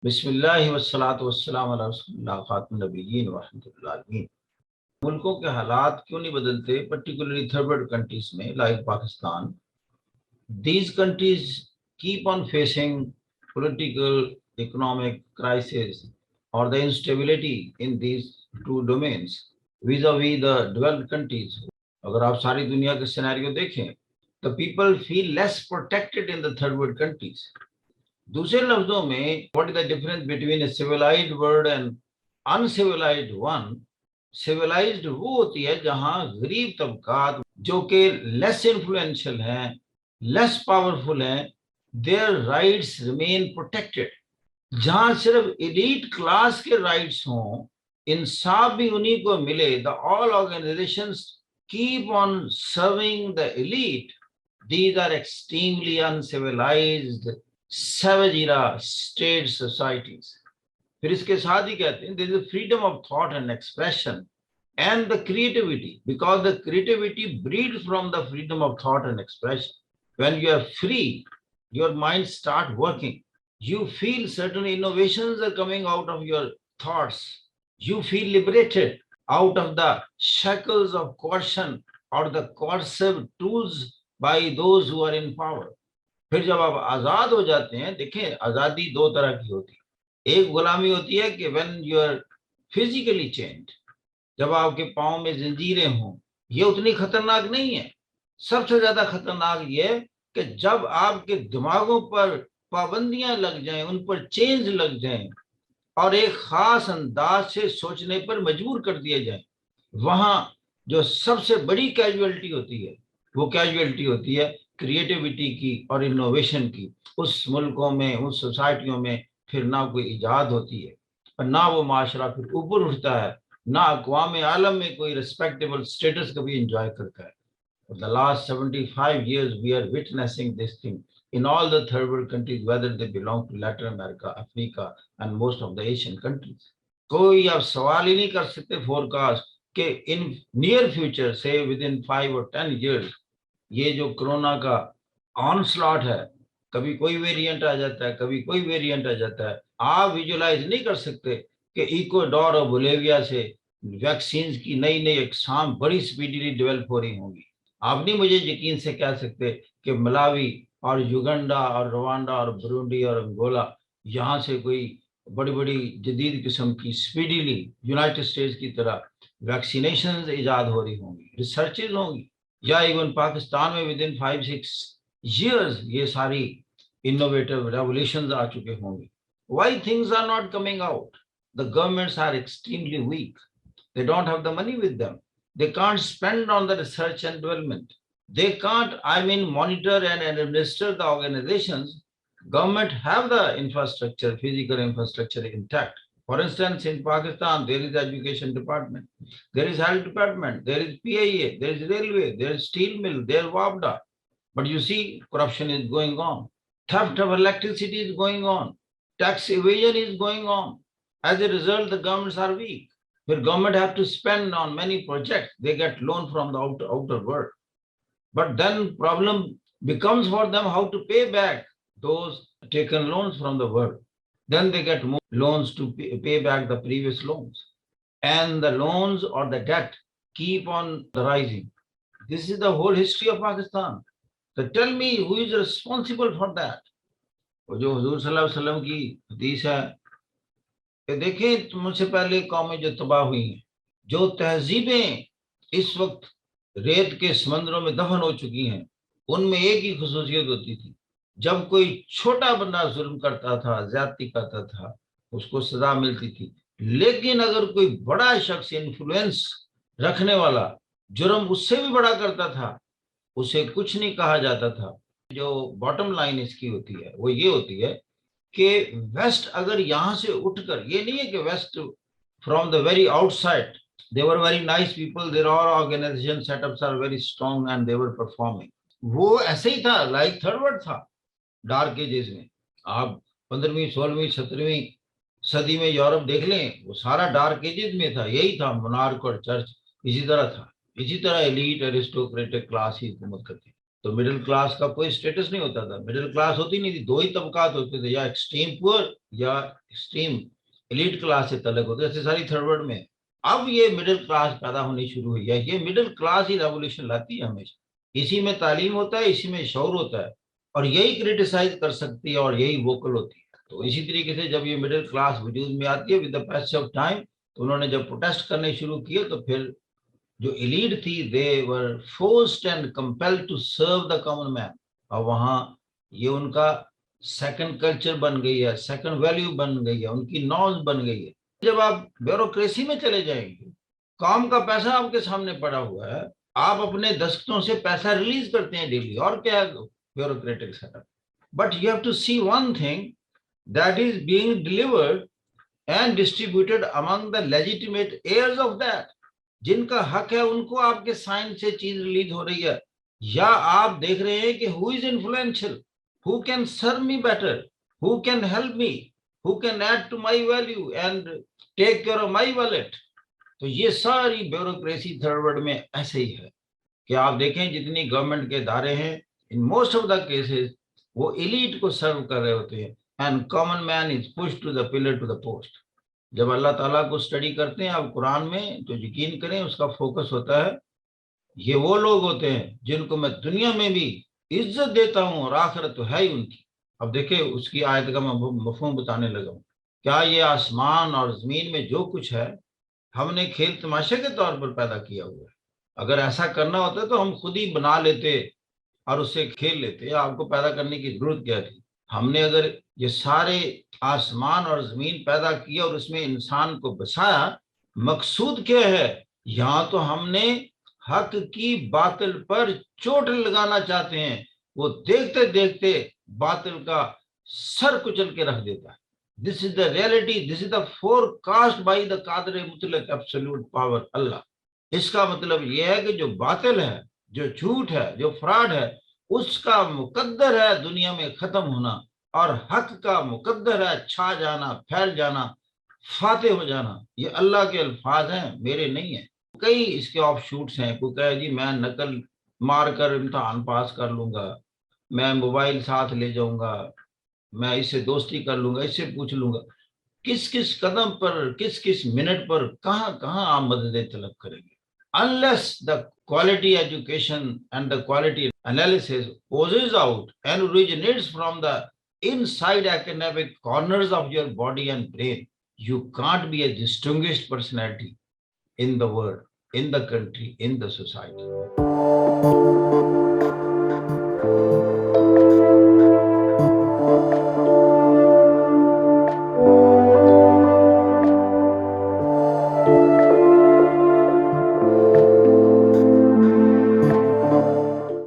बिस्मिल्लाहि वस्सलातु वस्सलामु अला रसूलिल्लाह खातिमुन नबिय्यीन व रहमतुल्लिल आलमीन। मुल्कों के हालात क्यों नहीं बदलते, पर्टिकुलरली थर्ड वर्ल्ड कंट्रीज में like Pakistan? These countries keep on facing political, economic crisis or the instability in these two domains vis-a-vis the developed countries. अगर आप सारी दुनिया के सिनेरियो देखें, the people feel less protected in the third world countries. दूसरे लफ्जों में, what is the difference between a civilized world and uncivilized one? Civilised वो होती है जहां गरीब तबकात जो कि लेस इन्फ्लुएंशियल हैं, लेस पावरफुल हैं, देयर राइट्स रिमेन प्रोटेक्टेड। जहां सिर्फ एलीट क्लास के राइट्स हों, इंसाफ भी उन्हीं को मिले, the all organisations keep on serving the elite, these are extremely uncivilised savage era state societies. फिर इसके साथ ही कहते हैं there is a freedom of thought and expression and the creativity, because the creativity breeds from the freedom of thought and expression. When you are free, your mind start working. You feel certain innovations are coming out of your thoughts. You feel liberated out of the shackles of coercion or the coercive tools by those who are in power. फिर जब आप आजाद हो जाते हैं, देखें आजादी दो तरह की होती है। एक गुलामी होती है कि when you are physically changed, जब आपके पाँव में जंजीरें हों, ये उतनी खतरनाक नहीं है। सबसे ज्यादा खतरनाक ये है कि जब आपके दिमागों पर पाबंदियां लग जाएं, उन पर चेंज लग जाएं और एक खास अंदाज से सोचने पर मजबूर कर दिए जाएं। वहां जो सबसे बड़ी कैजुअलिटी होती है, वो कैजुअलिटी होती है क्रिएटिविटी की और इनोवेशन की। उस मुल्कों में, उस सोसाइटियों में फिर ना कोई इजाद होती है और ना वो माशरा फिर ऊपर उठता है, ना अक़वाम आलम में कोई रिस्पेक्टेबल स्टेटस कभी इंजॉय करता है। For the last 75 years, we are witnessing this thing in all the third world countries, whether they belong to Latin America, Africa, and most of the Asian countries. कोई आप सवाल ही नहीं कर सकते forecast कि इन नियर फ्यूचर से with in 5 और 10 years ये जो कोरोना का ऑनस्लॉट है, कभी कोई वेरिएंट आ जाता है, कभी कोई वेरिएंट आ जाता है। आप विजुलाइज नहीं कर सकते कि इक्वाडोर और बोलिविया से वैक्सीन की नई नई इकसाम बड़ी स्पीडीली डेवलप हो रही होंगी। आप नहीं मुझे यकीन से कह सकते कि मलावी और युगांडा और रवांडा और बुरुंडी और अंगोला यहाँ से कोई बड़ी बड़ी जदीद किस्म की स्पीडीली यूनाइटेड स्टेट्स की तरह वैक्सीनेशन ईजाद हो रही होंगी, रिसर्चेज होंगी, या इवन पाकिस्तान में विद इन 5-6 years ये सारी इनोवेटिव रेवोल्यूशंस आ चुके होंगे। Why things are not coming out? The governments are extremely weak. They don't have the money with them. They can't spend on the research and development. They can't, monitor and administer the organizations. Government have the infrastructure, physical infrastructure intact. For instance, in Pakistan, there is education department, there is health department, there is PIA, there is railway, there is steel mill, there is WAPDA. But you see, corruption is going on. Theft of electricity is going on. Tax evasion is going on. As a result, the governments are weak. Where government have to spend on many projects, they get loan from the outer world. But then problem becomes for them how to pay back those taken loans from the world. Then they get more loans to pay back the previous loans. And the loans or the debt keep on rising. This is the whole history of Pakistan. So tell me, who is responsible for that? जो हुजूर सल्लल्लाहु अलैहि वसल्लम की हदीस है कि देखें, मुझसे पहले कौमें जो तबाह हुई हैं, जो तहजीबें इस वक्त रेत के समंदरों में दफन हो चुकी हैं, उनमें एक ही खुसूसियत होती थी, जब कोई छोटा बंदा जुल्म करता था, ज्यादती करता था, उसको सजा मिलती थी। लेकिन अगर कोई बड़ा शख्स इन्फ्लुएंस रखने वाला जुर्म उससे भी बड़ा करता था, उसे कुछ नहीं कहा जाता था। जो बॉटम लाइन इसकी होती है वो ये होती है कि वेस्ट अगर यहाँ से उठकर, ये नहीं है कि west from the very outside they were very nice people, their all organization setups are very strong and they were performing, वो ऐसे ही था, लाइक थर्ड वर्ल्ड था डार्क एजेस में। आप 15वीं 16वीं 17वीं सदी में यूरोप देख लें, वो सारा डार्क एजेस में था, यही था, मोनार्क और चर्च इसी तरह था, इसी तरह एलीट एरिस्टोक्रेटिक क्लास ही हुकूमत करती। तो मिडिल क्लास का कोई स्टेटस नहीं होता था, मिडिल क्लास होती नहीं थी, दो ही तबकात होते थे, या एक्सट्रीम पुअर या एक्सट्रीम एलीट क्लास से तलक होते, जैसे सारी थर्ड वर्ल्ड में। अब ये मिडिल क्लास पैदा होनी शुरू हुई है, ये मिडिल क्लास ही रेवोल्यूशन लाती है हमेशा। इसी में तालीम होता है, इसी में शौर होता है, और यही क्रिटिसाइज कर सकती है और यही वोकल होती है। तो इसी तरीके से जब ये मिडिल क्लास वजूद में आती है with the passage of time, तो उन्होंने जब प्रोटेस्ट करने शुरू किए, तो फिर जो एलीट थी they were forced and compelled to serve the common man. और वहां ये उनका सेकंड कल्चर बन गई है, सेकंड वैल्यू बन गई है, उनकी नॉर्म्स बन गई है। जब आप ब्यूरोक्रेसी में चले जाएंगे, काम का पैसा आपके सामने पड़ा हुआ है, आप अपने दस्तों से पैसा रिलीज करते हैं डेली, और क्या bureaucratic setup. But you have to see one thing, that is being delivered and distributed among the legitimate heirs of that. जिनका हक है उनको आपके साइन से चीज रिलीज हो रही है, या आप देख रहे हैं कि who is influential, who can serve me better, who can help me, who can add to my value and take care of my wallet. तो ये सारी ब्यूरोक्रेसी थर्ड वर्ल्ड में ऐसे ही है कि आप देखें जितनी गवर्नमेंट के इदारे हैं, in most of the cases वो एलीट को सर्व कर रहे होते हैं, and common man is push to the pillar to the post. जब अल्लाह ताला को स्टडी करते हैं आप कुरान में, तो यकीन करें उसका फोकस होता है, ये वो लोग होते हैं जिनको मैं दुनिया में भी इज्जत देता हूं और आखिरत तो है ही उनकी। अब देखिए उसकी आयत का मैं मफहूम बताने लगा हूं। क्या ये आसमान और जमीन में जो कुछ है हमने खेल तमाशे के तौर पर पैदा किया हुआ है? अगर ऐसा करना होता तो हम खुद ही बना लेते और उससे खेल लेते, आपको पैदा करने की जरूरत क्या थी? हमने अगर ये सारे आसमान और जमीन पैदा किया और उसमें इंसान को बसाया, मकसूद क्या है? यहाँ तो हमने हक की बातिल पर चोट लगाना चाहते हैं, वो देखते देखते बातिल का सर कुचल के रख देता है। This is the reality, this is the forecast by the कादर मुतलक एब्सोल्यूट पावर अल्लाह। इसका मतलब यह है कि जो बातिल है, जो झूठ है, जो फ्रॉड है, उसका मुकद्दर है दुनिया में खत्म होना, और हक का मुकद्दर है छा जाना, फैल जाना, फाते हो जाना। ये अल्लाह के अल्फाज हैं, मेरे नहीं है। कई इसके ऑफ शूट्स हैं, कोई कहे जी मैं नकल मार कर इम्तहान पास कर लूंगा, मैं मोबाइल साथ ले जाऊंगा, मैं इससे दोस्ती कर लूंगा, इससे पूछ लूंगा। किस किस कदम पर, किस किस मिनट पर, कहां कहां आप मदद तलब करेंगे? Unless the quality education and the quality analysis oozes out and originates from the inside academic corners of your body and brain, you can't be a distinguished personality in the world, in the country, in the society.